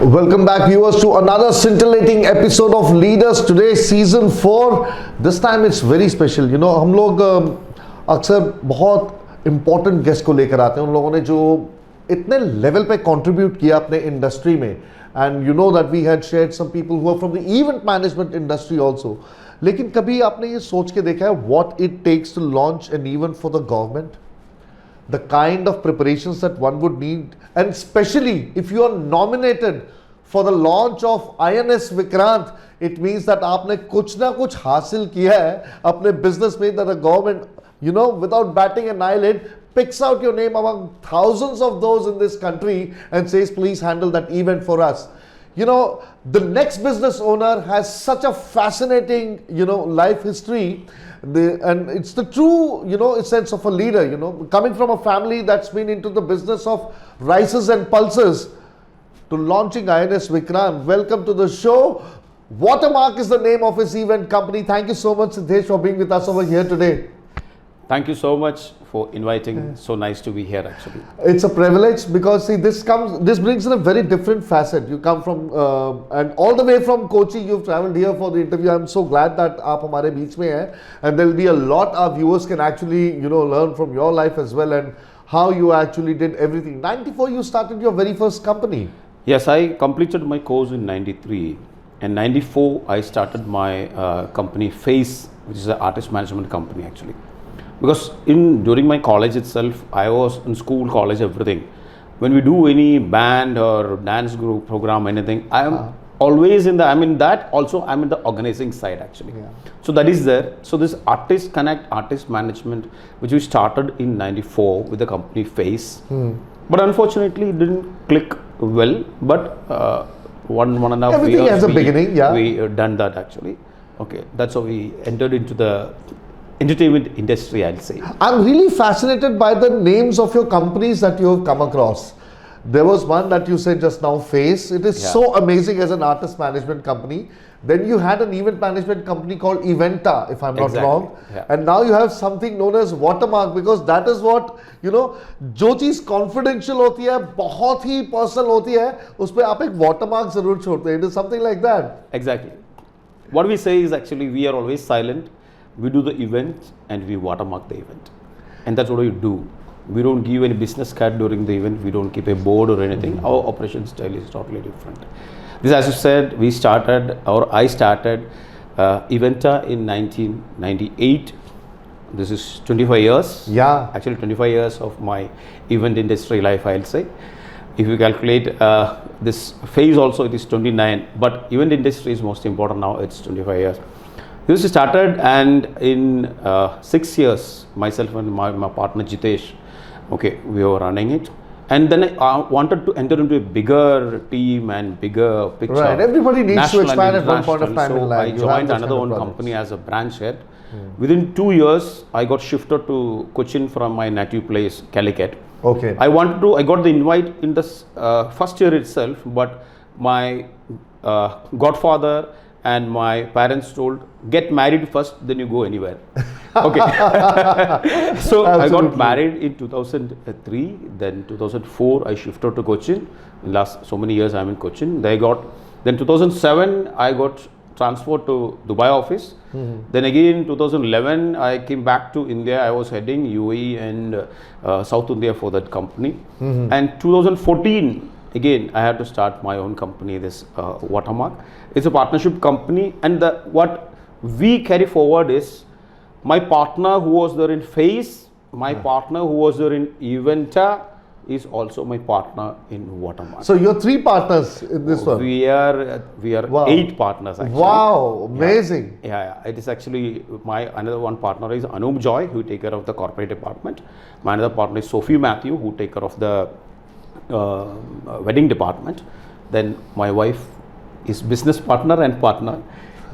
Welcome back viewers to another scintillating episode of Leaders. Today season 4. This time it's very special. You know, हम लोग अक्सर बहुत important guest को लेकर आते हैं, उन लोगों ने जो इतने level पे contribute किया अपने industry में, and you know that we had shared some people who are from the event management industry also. लेकिन कभी आपने ये सोच के देखा है what it takes to launch an event for the government? The kind of preparations that one would need, and especially if you are nominated for the launch of INS Vikrant, it means that आपने कुछ ना कुछ हासिल किया है अपने business में, that the government, you know, without batting an eyelid, picks out your name among thousands of those in this country and says, please handle that event for us. You know, the next business owner has such a fascinating, you know, life history. And it's the true, you know, sense of a leader, you know, coming from a family that's been into the business of rices and pulses to launching INS Vikrant. Welcome to the show. Watermark is the name of his event company. Thank you so much, Sidhesh, for being with us over here today. Thank you so much for inviting. So nice to be here actually. It's a privilege because see, this brings in a very different facet. You come from and all the way from Kochi, you've traveled here for the interview. I'm so glad that aap hamare beech mein hai, and there'll be a lot our viewers can actually, you know, learn from your life as well and how you actually did everything. 94 you started your very first company. Yes, I completed my course in 93 and 94 I started my company Face, which is an artist management company actually. Because during my college itself, I was in school, college, everything. When we do any band or dance group program, anything, I am always in I'm in the organizing side actually. Yeah. So that is there. So this Artist Connect, Artist Management, which we started in 94 with the company Face. But unfortunately, it didn't click well. But one and a half everything years, has a beginning, yeah. We done that actually. Okay, that's how we entered into the entertainment industry, I'll say. I'm really fascinated by the names of your companies that you have come across. There was one that you said just now, Face. It is so amazing as an artist management company. Then you had an event management company called Eventa, if I'm not wrong. Yeah. And now you have something known as Watermark, because that is what, you know, जो चीज confidential होती है, बहुत ही personal होती है, उस पे आप एक watermark जरूर छोड़ते हैं. It is something like that. Exactly. What we say is actually we are always silent. We do the event and we watermark the event, and that's what we do. We don't give any business card during the event. We don't keep a board or anything. Our operation style is totally different. This, as you said, I started Eventa in 1998. This is 25 years. Yeah. Actually 25 years of my event industry life, I'll say. If you calculate this phase also, it is 29, but event industry is most important now. It's 25 years. This started, and in 6 years, myself and my partner Sidhesh, okay, we were running it. And then I wanted to enter into a bigger team and bigger picture. Right, everybody needs to expand at one point of time in life. I joined another one company as a branch head. Within 2 years, I got shifted to Cochin from my native place, Calicut. Okay. I got the invite in the first year itself, but my godfather and my parents told, get married first, then you go anywhere. Okay. So I got married in 2003. Then 2004 I shifted to Cochin. In last so many years I'm in Cochin. Then 2007 I got transferred to Dubai office. Then again 2011 I came back to India. I was heading UAE and South India for that company. And 2014 again I had to start my own company, this Watermark. It's a partnership company, and what we carry forward is my partner who was there in Face, my partner who was there in Eventa is also my partner in Watermark. So you're 3 partners in this one? We are wow. 8 partners actually. Wow, amazing. Yeah. It is actually another one partner is Anup Joy, who take care of the corporate department. My another partner is Sophie Matthew, who take care of the wedding department. Then my wife is business partner and partner.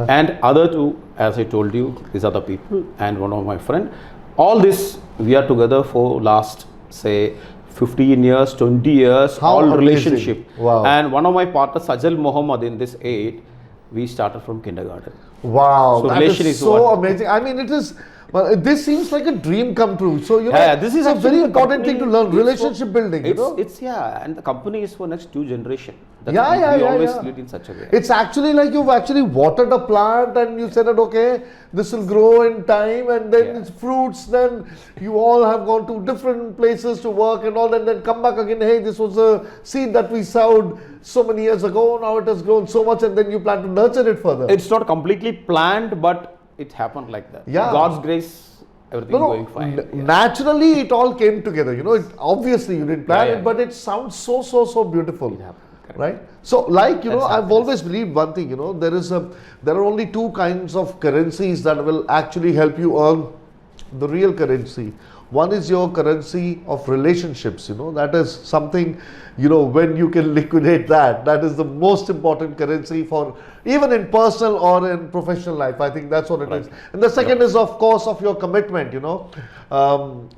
And other 2, as I told you, these are the people, and one of my friend. All this, we are together for last, say, 15 years, 20 years, How all amazing. Relationship. Wow. And one of my partners, Sajal Mohammed, in this 8, we started from kindergarten. Wow, So that relation is is so what- amazing. I mean, it is. Well, this seems like a dream come true. So you know, Yeah, this is it's a actually very the important thing to company learn. is for- Relationship building. You know, It's and the company is for next 2 generation. That's Yeah, we, yeah, we yeah, always yeah. lead in such a way. it's actually like you've actually watered a plant and you said that okay, this will grow in time and then Yeah. it's fruits. Then you all have gone to different places to work and all, and then come back again. Hey, this was a seed that we sowed so many years ago. Now it has grown so much, and then you plan to nurture it further. It's not completely planned, but it happened like that. Yeah. God's grace, everything No, going fine. Yeah. naturally it all came together. You know, obviously you didn't plan Yeah, yeah, it, but it sounds so beautiful. It happened. Correct. Right? So, like, you know, That's I've happiness. always believed one thing, you know, there are only 2 kinds of currencies that will actually help you earn the real currency. One is your currency of relationships, you know, that is something, you know, when you can liquidate that is the most important currency for even in personal or in professional life. I think that's what it is. And the second is, of course, of your commitment, you know.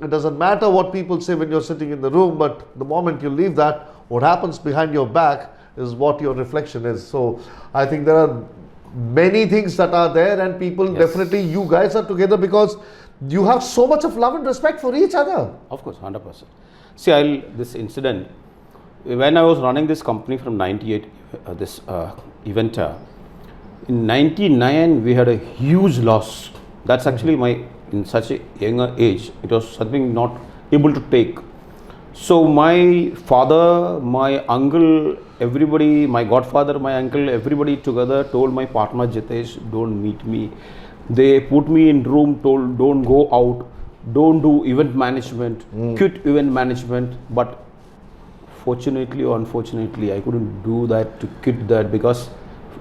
It doesn't matter what people say when you're sitting in the room, but the moment you leave that, what happens behind your back is what your reflection is. So I think there are many things that are there, and people Yes. definitely, you guys are together because you have so much of love and respect for each other. Of course, 100%. See, this incident, when I was running this company from 98, this event, in 99, we had a huge loss. That's actually in such a younger age, it was something not able to take. So my father, my uncle, everybody, my godfather, my uncle, everybody together told my partner Sidhesh, don't meet me. They put me in room, told don't go out, don't do event management, quit event management. But fortunately or unfortunately, I couldn't do that to quit that, because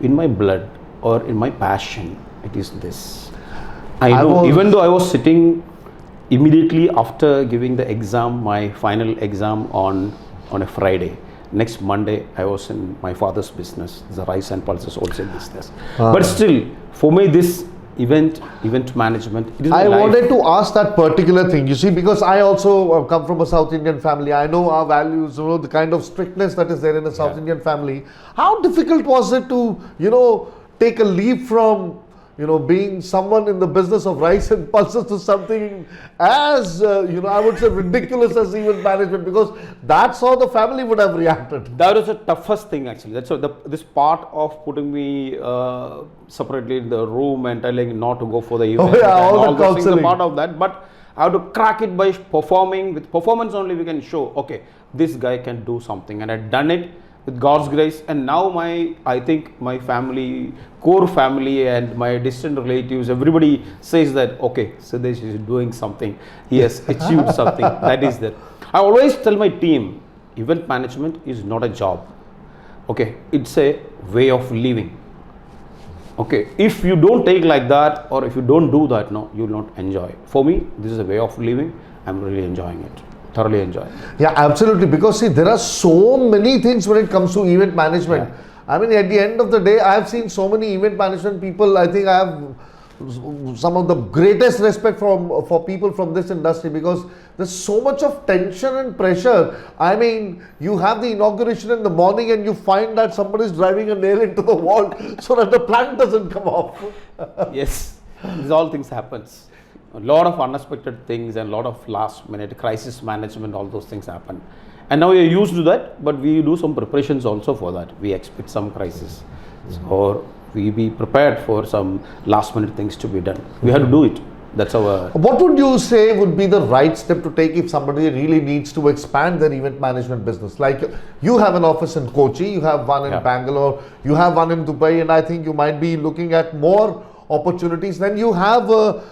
in my blood or in my passion, it is this. I know, even though I was sitting immediately after giving the exam, my final exam on a Friday. Next Monday, I was in my father's business, the rice and pulses wholesale business. But still, for me, this event management, it is my I life. wanted to ask that particular thing, you see, because I also come from a South Indian family. I know our values, you know, the kind of strictness that is there in a South Indian family. How difficult was it to, you know, take a leap from, you know, being someone in the business of rice and pulses to something as, you know, I would say ridiculous as event management, because that's how the family would have reacted. That was the toughest thing actually. That's why this part of putting me separately in the room and telling not to go for the event. Oh, yeah, and all the those things are counseling. part of that. But I have to crack it by performing. With performance only we can show, okay, this guy can do something, and I've done it with God's grace. And now I think my family, core family and my distant relatives, everybody says that, okay, Sidhesh is doing something. He has achieved something. That is that. I always tell my team, event management is not a job. Okay, it's a way of living. Okay, if you don't take like that, or if you don't do that, no, you will not enjoy. For me, this is a way of living. I'm really enjoying it. Thoroughly enjoying it. Yeah, absolutely. Because see, there are so many things when it comes to event management. Yeah. I mean, at the end of the day, I have seen so many event management people. I think I have some of the greatest respect for people from this industry, because there's so much of tension and pressure. I mean, you have the inauguration in the morning and you find that somebody is driving a nail into the wall so that the plant doesn't come off. Yes, these all things happens. A lot of unexpected things and a lot of last minute crisis management, all those things happen. And now we are used to that, but we do some preparations also for that. We expect some crisis, or we be prepared for some last minute things to be done. We have to do it. That's our... What would you say would be the right step to take if somebody really needs to expand their event management business? Like, you have an office in Kochi, you have one in Bangalore, you have one in Dubai, and I think you might be looking at more opportunities. Then you have the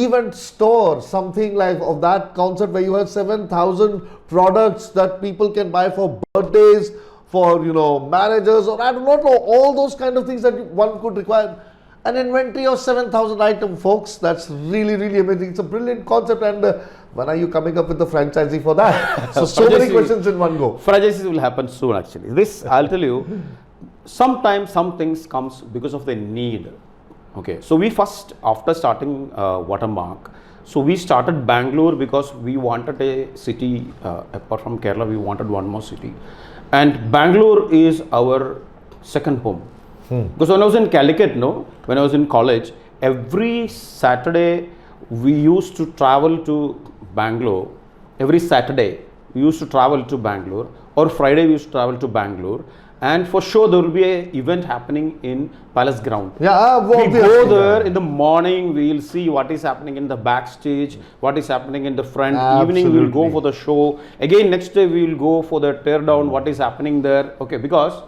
event store, something like of that concept where you have 7,000 products that people can buy for birthdays, for, you know, marriages, or I do not know, all those kind of things that one could require. An inventory of 7,000 items, folks. That's really amazing. It's a brilliant concept. And when are you coming up with the franchisee for that? So many questions in one go. Franchises will happen soon actually. This, I'll tell you, sometimes some things comes because of the need. Okay, so we first, after starting Watermark, so we started Bangalore because we wanted a city, apart from Kerala, we wanted one more city. And Bangalore is our second home. Because when I was in Calicut, when I was in college, every Saturday we used to travel to Bangalore. Every Saturday we used to travel to Bangalore, or Friday we used to travel to Bangalore. And for sure there will be an event happening in Palace Ground. Yeah, we go there in the morning, we will see what is happening in the backstage, what is happening in the front. Absolutely. Evening we will go for the show. Again next day we will go for the tear down, what is happening there. Okay, because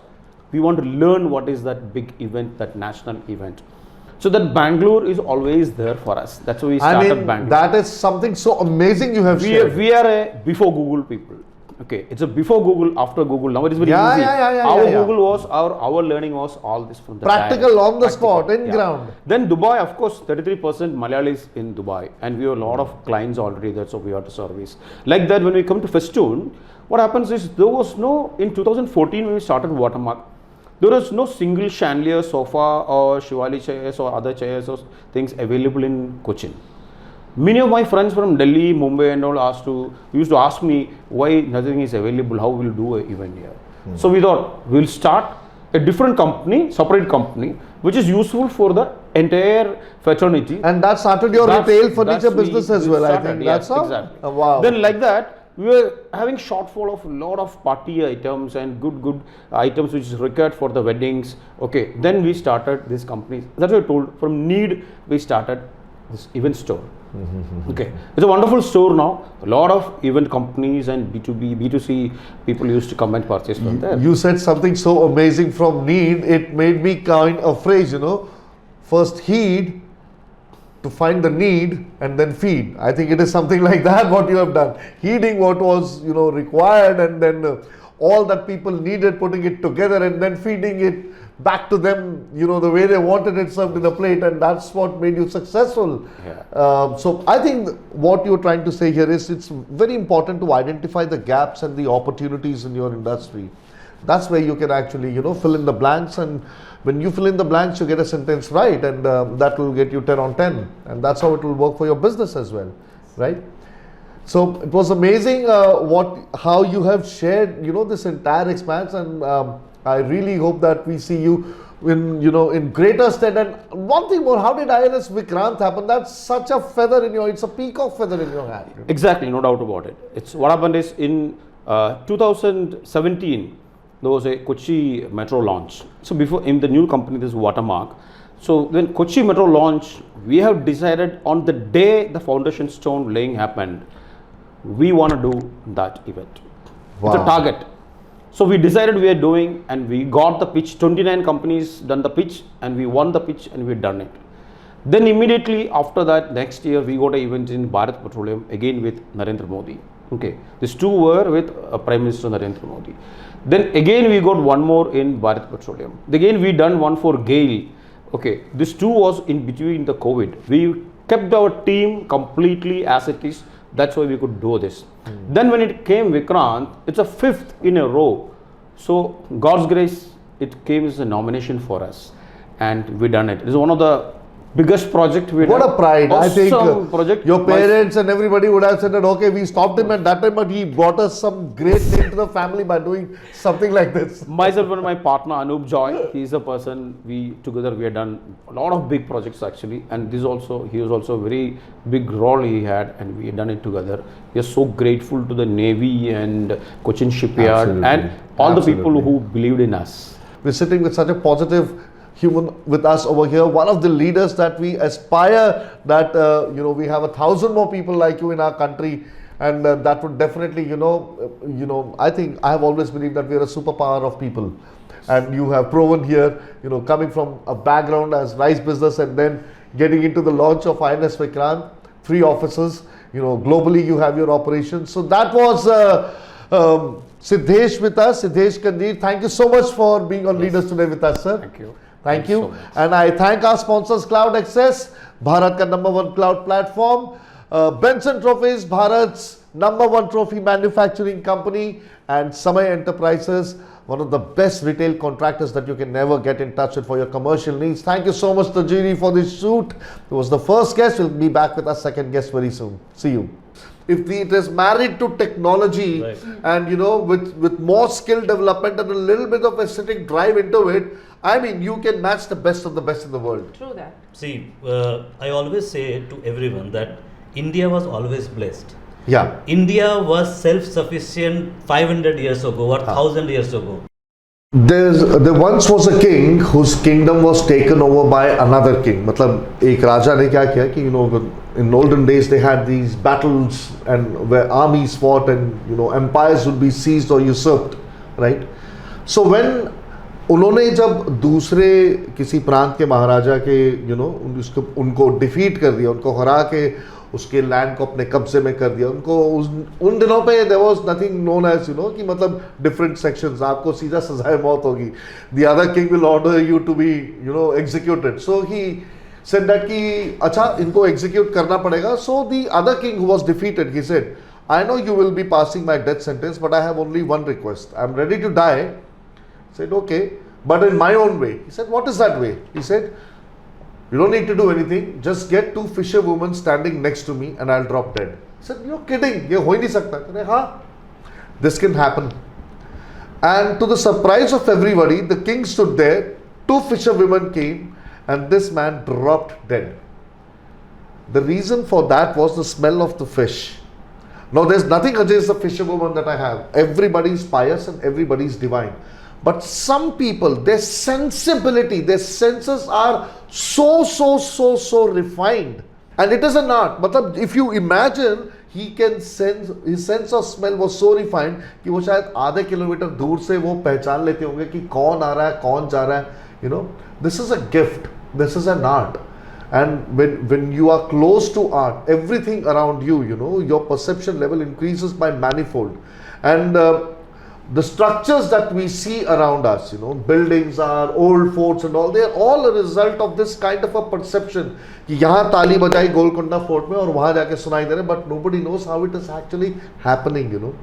we want to learn what is that big event, that national event. So that Bangalore is always there for us. That's why we started Bangalore. That is something so amazing you have shared. We are a before Google people. Okay, it's a before Google, after Google. Now it is very easy. Our Google was, our learning was all this from the practical diet. on the spot, in ground. Then Dubai, of course, 33% Malayalis in Dubai, and we have a lot of clients already there, so we have to service. Like that, when we come to Festoon, what happens is there was no, in 2014 when we started Watermark, there was no single chandelier, sofa or Shivali chairs or other chairs or things available in Cochin. Many of my friends from Delhi, Mumbai and all used to ask me why nothing is available, how we'll do an event here. So we thought we'll start a different company, separate company, which is useful for the entire fraternity. And that started your retail furniture business as well, I think. Yes, that's how? exactly. Oh, wow. Then like that, we were having shortfall of a lot of party items and good items which is required for the weddings. Okay, then we started this company. That's what I told. From need, we started this event store. Okay, it's a wonderful store now. A lot of event companies and B2B, B2C people used to come and purchase from there. You said something so amazing, from need. It made me coin a phrase, first heed to find the need and then feed. I think it is something like that what you have done. Heeding what was required, and then all that people needed, putting it together and then feeding it back to them, the way they wanted it served in a plate, and that's what made you successful. Yeah. So I think what you're trying to say here is it's very important to identify the gaps and the opportunities in your industry. That's where you can actually, fill in the blanks, and when you fill in the blanks, you get a sentence right, and that will get you 10 on 10, and that's how it will work for your business as well, right? So it was amazing how you have shared, this entire expanse, and I really hope that we see you in greater stead. And one thing more, how did INS Vikrant happen? That's such a feather in it's a peacock feather in your hat. Exactly, no doubt about it. It's what happened is in 2017 there was a Kochi metro launch. So before in the new company, this Watermark. So when Kochi metro launch, we have decided on the day the foundation stone laying happened, we want to do that event. Wow. It's a target. So we decided we are doing, and we got the pitch. 29 companies done the pitch, and we won the pitch, and we done it. Then immediately after that, next year we got an event in Bharat Petroleum again with Narendra Modi. Okay, these two were with Prime Minister Narendra Modi. Then again we got one more in Bharat Petroleum. Again we done one for GAIL. Okay, this two was in between the COVID. We kept our team completely as it is. That's why we could do this. Then when it came Vikrant, it's a 5th in a row. So God's grace, it came as a nomination for us, and we done it. It is one of the biggest project we done. What a pride. Awesome I think project. Your parents and everybody would have said that, okay, we stopped him at that time, but he brought us some great name to the family by doing something like this. Myself and my partner Anup Joy, he is a person, we have done a lot of big projects actually, and he was also a very big role he had, and we had done it together. We are so grateful to the Navy and Cochin Shipyard. Absolutely. And all the people who believed in us. We're sitting with such a positive human with us over here, one of the leaders that we aspire that we have 1,000 more people like you in our country, and that would definitely I think I have always believed that we are a superpower of people, and you have proven here, coming from a background as rice business and then getting into the launch of INS Vikrant, 3 offices, globally you have your operations. So that was Sidhesh with us, Sidhesh Khandiyil. Thank you so much for being on Leaders Today with us, sir. Thank you. Thank you. So much. And I thank our sponsors, Cloud Access, Bharat ka #1 cloud platform, Benson Trophies, Bharat's #1 trophy manufacturing company, and Samay Enterprises, one of the best retail contractors that you can never get in touch with for your commercial needs. Thank you so much, Tajiri, for this shoot. It was the first guest. We'll be back with our second guest very soon. See you. If it is married to technology, right, and with more skill development and a little bit of aesthetic drive into it, I mean, you can match the best of the best in the world. True that. See, I always say to everyone that India was always blessed. Yeah. India was self-sufficient 500 years ago or 1000 years ago. There once was a king whose kingdom was taken over by another king. मतलब एक राजा ने क्या किया कि in olden days they had these battles and where armies fought and empires would be seized or usurped, right? So when उन्होंने जब दूसरे किसी प्रांत के महाराजा के उनको डिफीट कर दिया, उनको हरा के उसके लैंड को अपने कब्जे में कर दिया, उनको उन दिनों पे there was nothing known as कि मतलब डिफरेंट सेक्शंस, आपको सीधा सजाए मौत होगी, the other king will order you to be executed. So he said that कि अच्छा इनको एग्जीक्यूट करना पड़ेगा. So the other king who was defeated he said, I know you will be passing my death sentence but I have only one request, I am ready to die. Said okay, but in my own way. He said, what is that way? He said, you don't need to do anything, just get two fisher women standing next to me and I'll drop dead. He said, you're kidding, ye ho hi nahi sakta. I said, हाँ, this can happen. And to the surprise of everybody, the king stood there, two fisher women came and this man dropped dead. The reason for that was the smell of the fish. Now there's nothing against the fisher woman that I have. Everybody is pious and everybody is divine. But some people, their sensibility, their senses are so refined. And it is an art. But if you imagine, he can sense, his sense of smell was so refined कि वो शायद आधे kilometre दूर से वो पहचान लेते होंगे कि कौन आ रहा है, कौन जा रहा है. This is a gift. This is an art. And when you are close to art, everything around you, your perception level increases by manifold. And the structures that we see around us, buildings are old forts and all, they are all a result of this kind of a perception कि यहाँ ताली बजाई Golconda fort में और वहाँ जाके सुनाई दे रहे, but nobody knows how it is actually happening.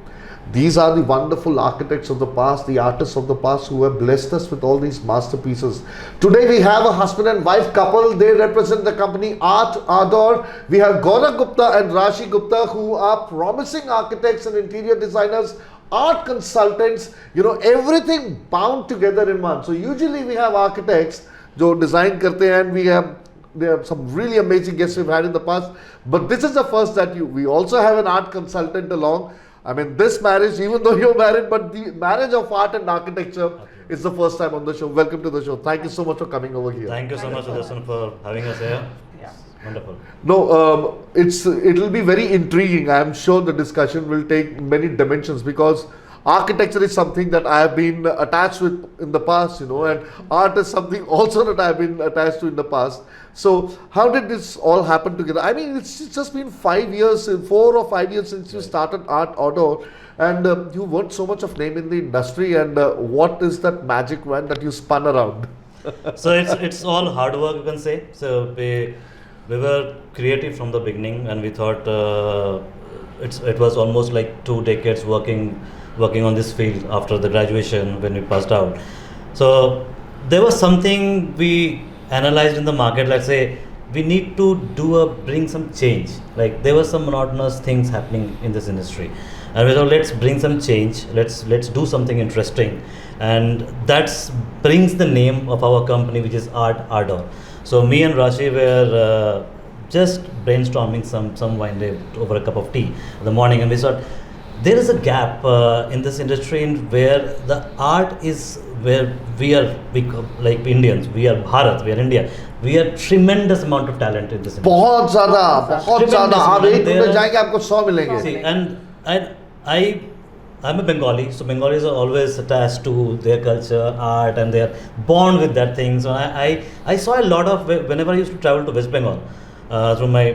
These are the wonderful architects of the past, the artists of the past who have blessed us with all these masterpieces. Today we have a husband and wife couple. They represent the company Art Ardor. We have Gaurav Gupta and Rashi Gupta, who are promising architects and interior designers, art consultants, everything bound together in one. So usually we have architects जो design करते हैं, and there are some really amazing guests we've had in the past, but this is the first that we also have an art consultant along. I mean, this marriage, even though you're married, but the marriage of art and architecture is the first time on the show. Welcome to the show. Thank you so much for coming over here. Thank you so much, Sudarshan, for having us here. Yeah. Wonderful. No, it'll be very intriguing. I am sure the discussion will take many dimensions because architecture is something that I have been attached with in the past, and art is something also that I have been attached to in the past. So how did this all happen together? I mean, it's just been 5 years, 4 or 5 years since you started Art Outdoor, and you weren't so much of name in the industry. And what is that magic wand that you spun around? So it's all hard work, you can say. So we were creative from the beginning, and we thought it was almost like 2 decades working on this field after the graduation when we passed out. So there was something we analyzed in the market. Let's say we need to bring some change. Like there were some monotonous things happening in this industry, and we thought let's bring some change. Let's do something interesting, and that brings the name of our company, which is Art Ardor. So me and Rashi were just brainstorming some wine day over a cup of tea in the morning, and we thought there is a gap in this industry where the art is where we like Indians, we are Bharat, we are India, we are tremendous amount of talent in this industry. बहुत ज़्यादा आप एक में जाएंगे आपको 100 मिलेंगे. See, and I'm a Bengali, so Bengalis are always attached to their culture, art, and they are born with that thing. So I saw a lot of, whenever I used to travel to West Bengal through my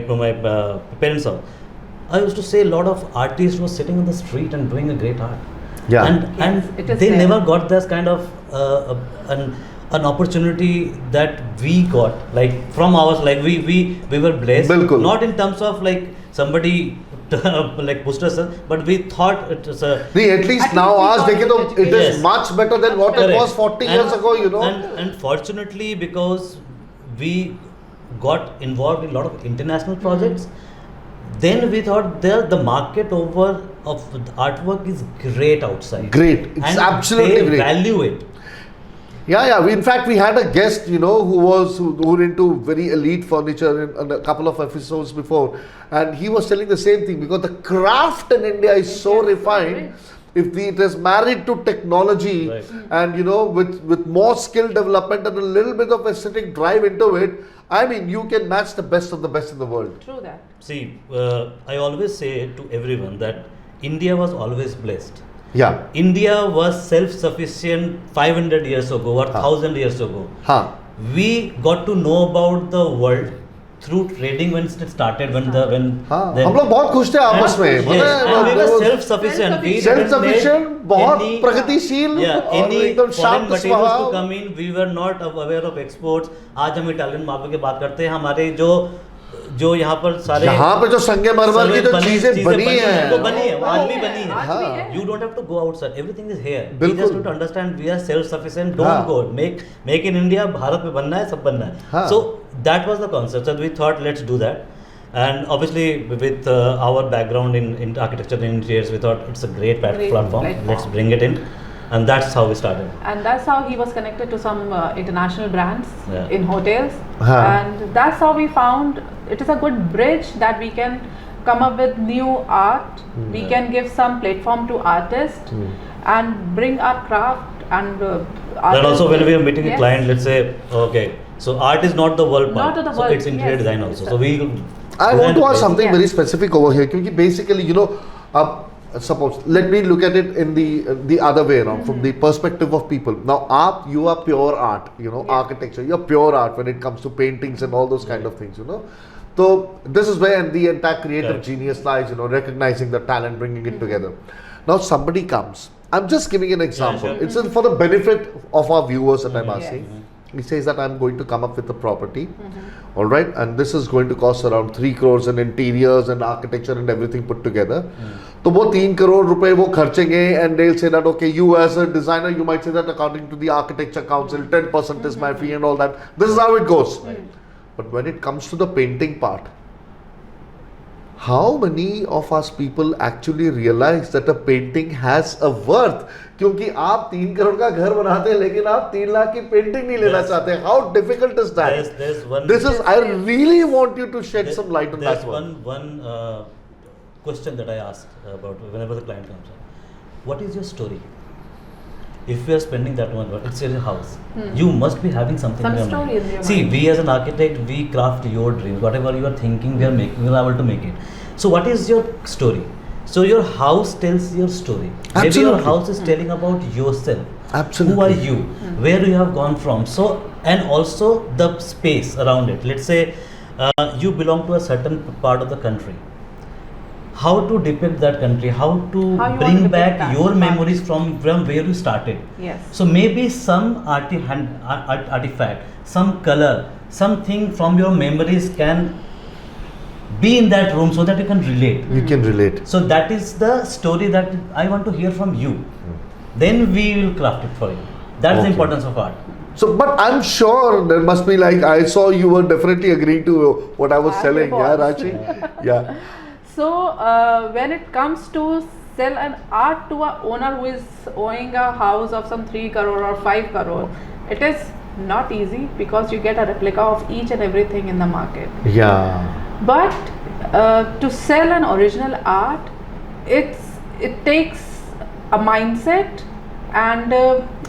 parents' house, I used to say a lot of artists were sitting on the street and doing a great art. Yeah. And they never got this kind of an opportunity that we got, like from ours, like we were blessed. Bilkul. Not in terms of like somebody like pushed us, but we thought it was a. At least now आज देखें तो it is Yes. much better than what it was 40 years ago, And fortunately, because we got involved in a lot of international projects, then we thought the market over of the artwork is great outside. Great. It's and absolutely they great. value it. Yeah. In fact, we had a guest, who were into very elite furniture in a couple of episodes before, and he was telling the same thing, because the craft in India is so refined. If it is married to technology, Right. and with more skill development and a little bit of aesthetic drive into it, I mean, you can match the best of the best in the world. True that. See, I always say to everyone that India was always blessed. Yeah. India was self-sufficient 500 years ago or 1000 years ago. Huh. We got to know about the world through trading when it started. हाँ, हम लोग बहुत खुश थे आपस में. Yes, and we were self-sufficient. We didn't Self-sufficient, need बहुत any- प्रगतिशील, Yeah, और any एकदम foreign शांत materials to स्वभाव. come in. We were not aware of exports. आज हम इटालियन मार्बल की बात करते हैं. हमारे जो यहाँ पर सारे यहाँ पे जो संगमरमर की जो चीजें बनी हैं, वो बनी है, वो आज भी बनी है. आज भी है. You don't have to go outside. Everything is here. We बिल्कुल. just have to understand we are self-sufficient. Don't हाँ. go. Make in India. Bharat में बनना है, सब बनना है. हाँ. So that was the concept. So we thought let's do that. And obviously with our background in architecture and interiors, we thought it's a great platform. Let's bring it in. And that's how we started. And that's how he was connected to some international brands Yeah. in hotels. Huh. And that's how we found it is a good bridge that we can come up with new art. We can give some platform to artists and bring our craft and Then also when we are meeting a Yes. client, let's say, okay, so art is not the world part. Not the so world, it's interior yes. design also. So we I want to ask something Yeah. very specific over here, because basically, suppose let me look at it in the other way around, from the perspective of people. Now, you are pure art, architecture. You're pure art when it comes to paintings and all those kind of things, So this is where the entire creative Correct. genius lies, recognizing the talent, bringing it together. Now somebody comes. I'm just giving an example. sure. It's for the benefit of our viewers that I'm asking. Yes. He says that I'm going to come up with a property, all right, and this is going to cost around 3 crores in interiors and architecture and everything put together. तो वो 3 crore रुपए वो खर्चेंगे, and they'll say that, okay, you as a designer, you might say that according to the architecture council, 10% is my fee and all that. This is how it goes. But when it comes to the painting part, how many of us people actually realize that a painting has a worth? क्योंकि आप 3 करोड़ का घर बनाते हैं, लेकिन आप 3 लाख की painting नहीं लेना चाहते. How difficult is that? There's one. This is, I really want you to shed some light on There's that one. one question that I ask about whenever the client comes. What is your story? If you are spending that much, it's in your house. You must be having something Some in your story mind. in your See, mind. we as an architect, we craft your dreams. Whatever you are thinking, we are able to make it. So, what is your story? So, your house tells your story. Maybe Absolutely. your house is telling about yourself. Absolutely. Who are you? Where you have gone from? So, and also the space around it. Let's say you belong to a certain part of the country. How to depict that country? How to How you want bring to depict back that your part. memories from where you started? Yes. So maybe some artifact, some color, something from your memories can be in that room so that you can relate. You can relate. So that is the story that I want to hear from you. Then we will craft it for you. That's the Okay. importance of art. So, but I'm sure there must be, like, I saw you were definitely agreeing to what I was I selling. Yeah, was. Rashi? Yeah. So when it comes to sell an art to a owner who is owing a house of some 3 crore or 5 crore, it is not easy, because you get a replica of each and everything in the market. Yeah. But to sell an original art, it takes a mindset, and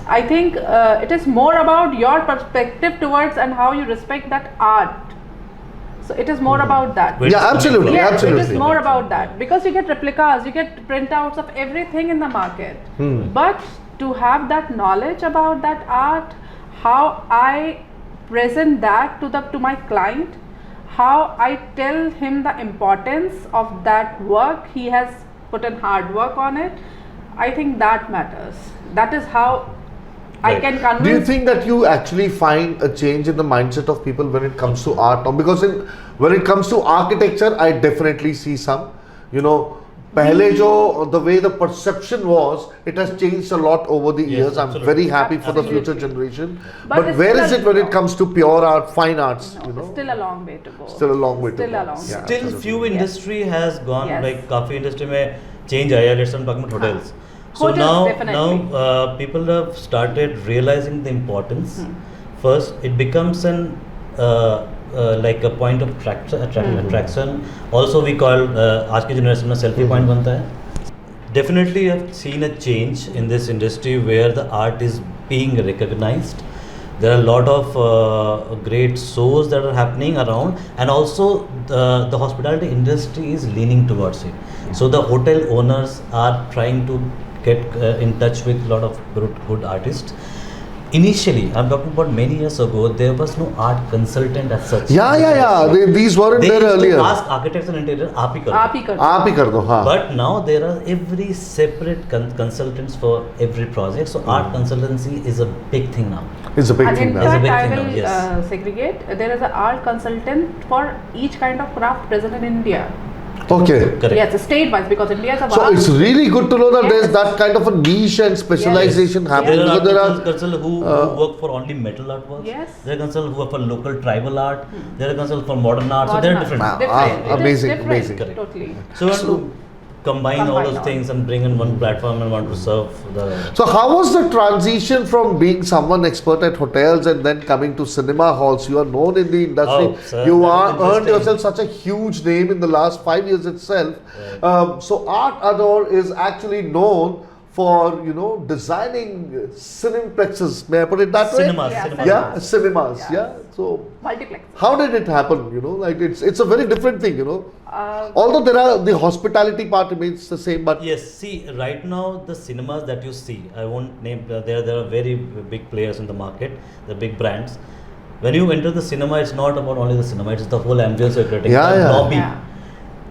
I think it is more about your perspective towards and how you respect that art. So it is more about that. Where it's Yeah, coming absolutely, from. Yes, absolutely. it is more about that, because you get replicas, you get printouts of everything in the market. But to have that knowledge about that art, how I present that to my client, how I tell him the importance of that work, he has put in hard work on it, I think that matters. That is how I Right. can convince. Do you think that you actually find a change in the mindset of people when it comes to art? Because when it comes to architecture, I definitely see some, पहले जो the way the perception was, it has changed a lot over the Yes, years. I'm absolutely. very happy for the Absolutely. future generation. But But it's where still is a- it when it comes to pure art, fine arts? No, still a long way to go. Still a long way to Still go. a long way. Yeah. Still absolutely. few industry has gone, Yes. like काफी industry में change आया. Let's talk about hotels. So Hotels, now, definitely. people have started realizing the importance. First, it becomes an like a point of attraction. Also, we call आज की generation में selfie point बनता है. Definitely, I've seen a change in this industry where the art is being recognized. There are a lot of great shows that are happening around, and also the hospitality industry is leaning towards it. So the hotel owners are trying to get in touch with a lot of good artists. Initially, I'm talking about many years ago, there was no art consultant as such. Yeah. These weren't They there used earlier. to ask architects and interior, आप ही करो. आप ही करो. आप ही कर दो, हाँ. But now there are every separate consultants for every project. So art consultancy is a big thing now. It's a big And thing in now. It's a fact, big I thing now, will yes. segregate. There is an art consultant for each kind of craft present in India. Okay. Correct. Yes, state-wise, because India is a So vast. it's really good to know that there's Yes. that kind of a niche and specialization happening. There are Because there artists are consultants who work for only metal artworks. Yes. There are consultants who work for local tribal art. There are consultants for modern art. So they're different. Wow. Different. It is Amazing, different, amazing. Correct. Totally. So we want to combine all those all. things and bring in one platform and want to serve the. So how was the transition from being someone expert at hotels and then coming to cinema halls? You are known in the industry. Oh, sir, You that are is earned interesting. yourself such a huge name in the last 5 years itself. So Art Adore is actually known for designing cineplexes. May I put it that way? Cinemas. Yeah, cinemas. Yeah, cinemas. Yeah. Yeah. So Multiplex. how did it happen? Like it's a very different thing. Although the hospitality part remains the same, but Yes, see, right now the cinemas that you see, I won't name, there are very big players in the market, the big brands. When you enter the cinema, it's not about only the cinema, it's the whole ambience you're creating. Yeah, the yeah. lobby. Yeah.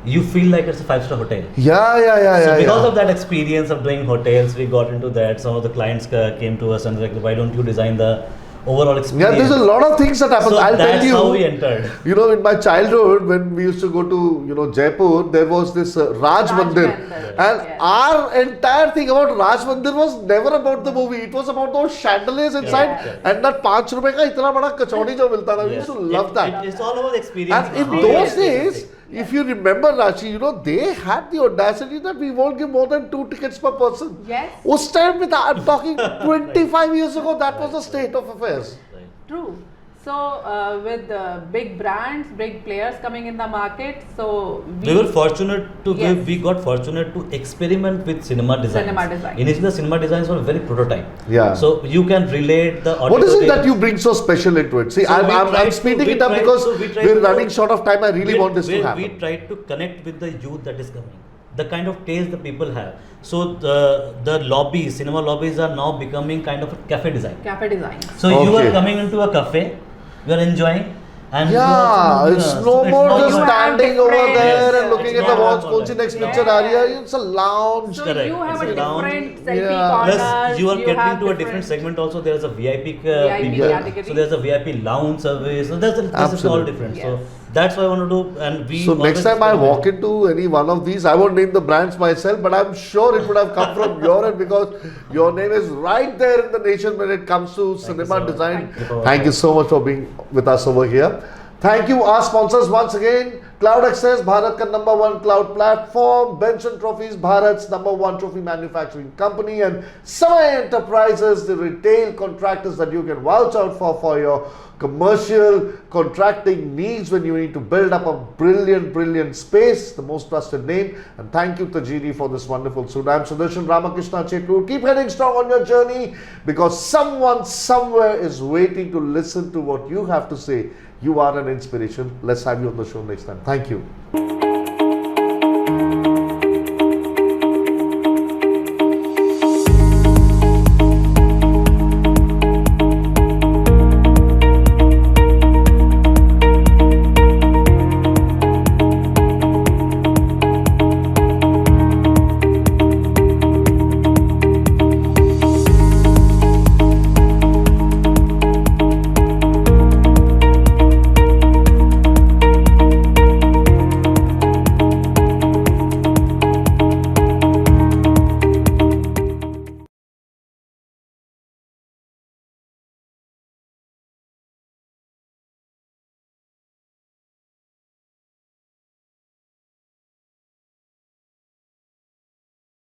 You feel like it's a 5-star hotel. yeah. So because of that experience of doing hotels, we got into that. Some of the clients came to us and like, why don't you design the overall experience? Yeah, there's a lot of things that happen. So I'll tell that's you. how we entered. In my childhood, when we used to go to Jaipur, there was this Raj Mandir, Mandir, and yes. our entire thing about Raj Mandir was never about the movie. It was about those chandeliers inside Yeah. and that ₹5 ka itna bada kachori jo milta tha. We used to love that. It's all about the experience. And in How those you days, experience it. if you remember, Rashi, they had the audacity that we won't give more than 2 tickets per person. Yes. Us time, I'm talking 25 years ago, that was the state of affairs. True. So with big brands, big players coming in the market, so We were fortunate to Yes. we got fortunate to experiment with cinema design. Cinema design. Initially, the cinema designs were very prototype. Yeah. So you can relate the. What is it auditory- that you bring so special into it? See, So we I'm tried to- speeding we it up tried- because so we tried we're to- running short of time. I really want this to We happen. tried to connect with the youth that is coming, the kind of taste the people have. So the lobbies, cinema lobbies are now becoming kind of a cafe design. cafe design. So you Okay. are coming into a cafe, you are enjoying, and you Yeah, are- it's so no more not just even- standing over different- there Yes, and looking it's at the not walls. all Kaun si that. next picture aa rahi hai? It's a lounge. So Correct. you have It's a a lounge. different selfie Yeah. corners. Plus, you are getting have to a different segment also. There's a VIP, VIP people. category. So there's a VIP lounge service. So this is all Absolutely. different. Yes. So that's what I want to do. And we. So next always time I walk experiment. into any one of these, I won't name the brands myself, but I'm sure it would have come from your end because your name is right there in the nation when it comes to cinema so much. design. Thank you. Thank you so much for being with us over here. Thank you, our sponsors once again. Cloud Access, Bharat ka #1 cloud platform. Benson Trophies, Bharat's #1 trophy manufacturing company. And Samay Enterprises, the retail contractors that you can vouch out for your commercial contracting needs when you need to build up a brilliant space. The most trusted name. And thank you, Tajiri, for this wonderful suit. I'm Sidhesh Ramakrishna Chekur. Keep heading strong on your journey because someone somewhere is waiting to listen to what you have to say. You are an inspiration. Let's have you on the show next time. Thank you.